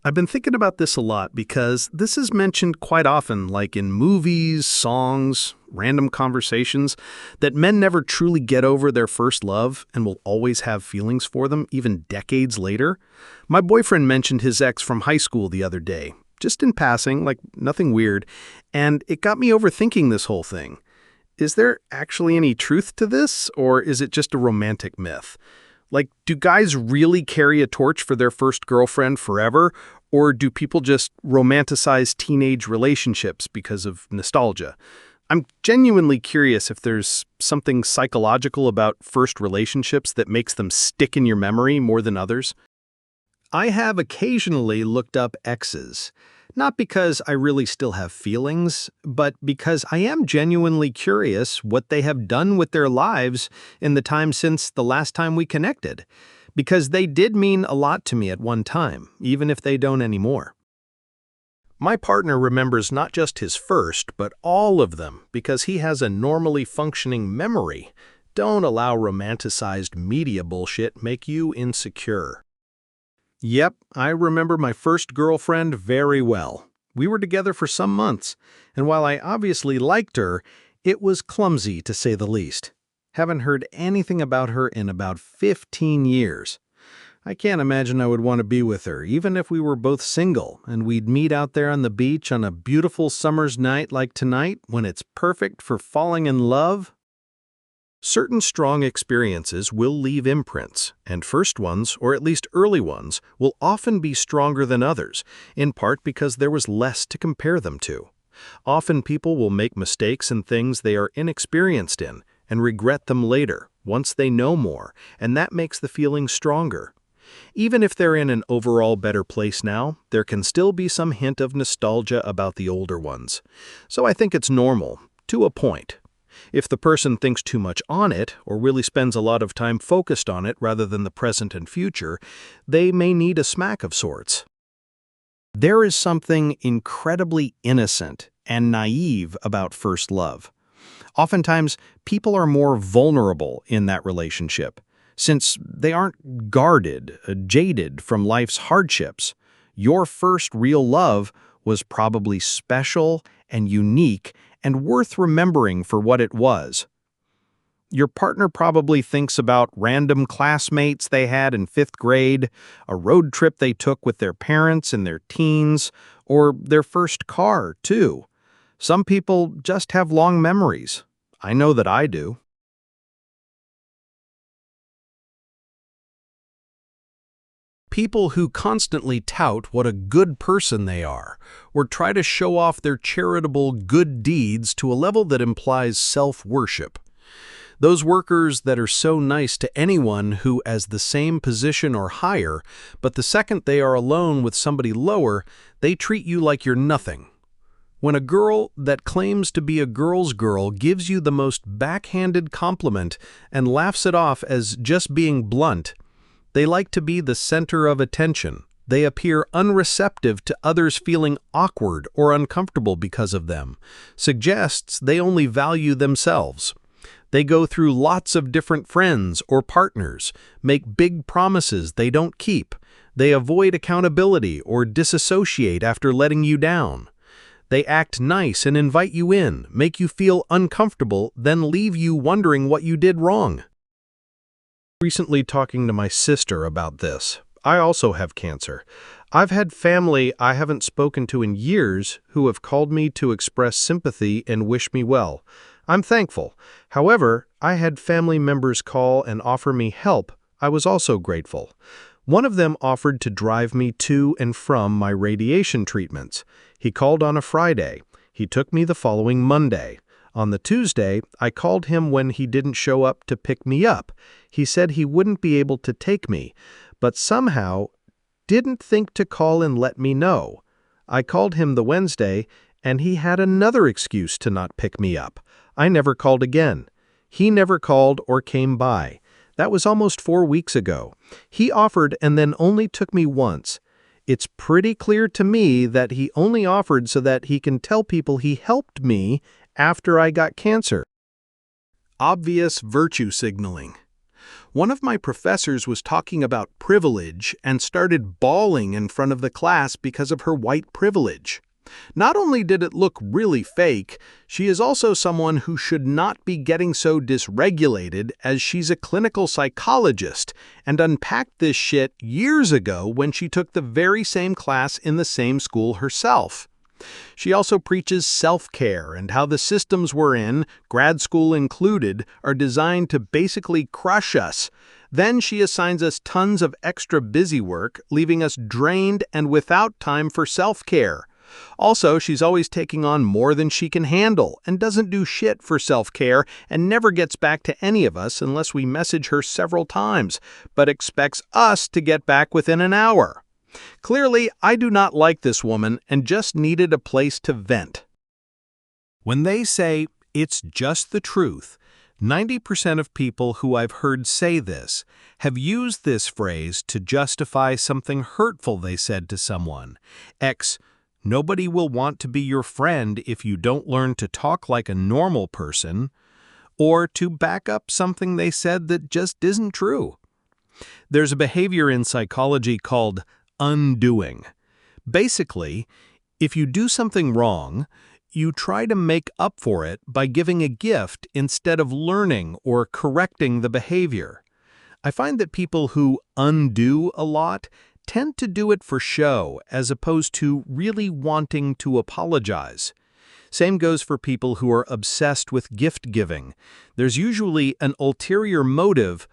I've been thinking about this a lot because this is mentioned quite often, like in movies, songs, random conversations, that men never truly get over their first love and will always have feelings for them, even decades later. My boyfriend mentioned his ex from high school the other day, just in passing, like nothing weird, and it got me overthinking this whole thing. Is there actually any truth to this, or is it just a romantic myth? Like, do guys really carry a torch for their first girlfriend forever, or do people just romanticize teenage relationships because of nostalgia? I'm genuinely curious if there's something psychological about first relationships that makes them stick in your memory more than others. I have occasionally looked up exes, not because I really still have feelings, but because I am genuinely curious what they have done with their lives in the time since the last time we connected, because they did mean a lot to me at one time, even if they don't anymore. My partner remembers not just his first, but all of them, because he has a normally functioning memory. Don't allow romanticized media bullshit make you insecure. Yep, I remember my first girlfriend very well. We were together for some months, and while I obviously liked her, it was clumsy to say the least. Haven't heard anything about her in about 15 years. I can't imagine I would want to be with her, even if we were both single, and we'd meet out there on the beach on a beautiful summer's night like tonight when it's perfect for falling in love. Certain strong experiences will leave imprints, and first ones, or at least early ones, will often be stronger than others, in part because there was less to compare them to. Often people will make mistakes in things they are inexperienced in, and regret them later, once they know more, and that makes the feeling stronger. Even if they're in an overall better place now, there can still be some hint of nostalgia about the older ones. So I think it's normal, to a point. If the person thinks too much on it, or really spends a lot of time focused on it rather than the present and future, they may need a smack of sorts. There is something incredibly innocent and naive about first love. Oftentimes, people are more vulnerable in that relationship, since they aren't guarded, jaded from life's hardships. Your first real love was probably special and unique and worth remembering for what it was. Your partner probably thinks about random classmates they had in 5th grade, a road trip they took with their parents in their teens, or their first car, too. Some people just have long memories. I know that I do. People who constantly tout what a good person they are, or try to show off their charitable good deeds to a level that implies self-worship. Those workers that are so nice to anyone who has the same position or higher, but the second they are alone with somebody lower, they treat you like you're nothing. When a girl that claims to be a girl's girl gives you the most backhanded compliment and laughs it off as just being blunt, they like to be the center of attention. They appear unreceptive to others feeling awkward or uncomfortable because of them. Suggests they only value themselves. They go through lots of different friends or partners, make big promises they don't keep. They avoid accountability or disassociate after letting you down. They act nice and invite you in, make you feel uncomfortable, then leave you wondering what you did wrong. Recently talking to my sister about this. I also have cancer. I've had family I haven't spoken to in years who have called me to express sympathy and wish me well. I'm thankful. However, I had family members call and offer me help. I was also grateful. One of them offered to drive me to and from my radiation treatments. He called on a Friday. He took me the following Monday. On the Tuesday, I called him when he didn't show up to pick me up. He said he wouldn't be able to take me, but somehow didn't think to call and let me know. I called him the Wednesday, and he had another excuse to not pick me up. I never called again. He never called or came by. That was almost 4 weeks ago. He offered and then only took me once. It's pretty clear to me that he only offered so that he can tell people he helped me after I got cancer. Obvious virtue signaling. One of my professors was talking about privilege and started bawling in front of the class because of her white privilege. Not only did it look really fake, she is also someone who should not be getting so dysregulated, as she's a clinical psychologist and unpacked this shit years ago when she took the very same class in the same school herself. She also preaches self-care and how the systems we're in, grad school included, are designed to basically crush us. Then she assigns us tons of extra busy work, leaving us drained and without time for self-care. Also, she's always taking on more than she can handle and doesn't do shit for self-care and never gets back to any of us unless we message her several times, but expects us to get back within an hour. Clearly, I do not like this woman and just needed a place to vent. When they say, "It's just the truth," 90% of people who I've heard say this have used this phrase to justify something hurtful they said to someone. Nobody will want to be your friend if you don't learn to talk like a normal person, or to back up something they said that just isn't true. There's a behavior in psychology called undoing. Basically, if you do something wrong, you try to make up for it by giving a gift instead of learning or correcting the behavior. I find that people who undo a lot tend to do it for show as opposed to really wanting to apologize. Same goes for people who are obsessed with gift giving. There's usually an ulterior motive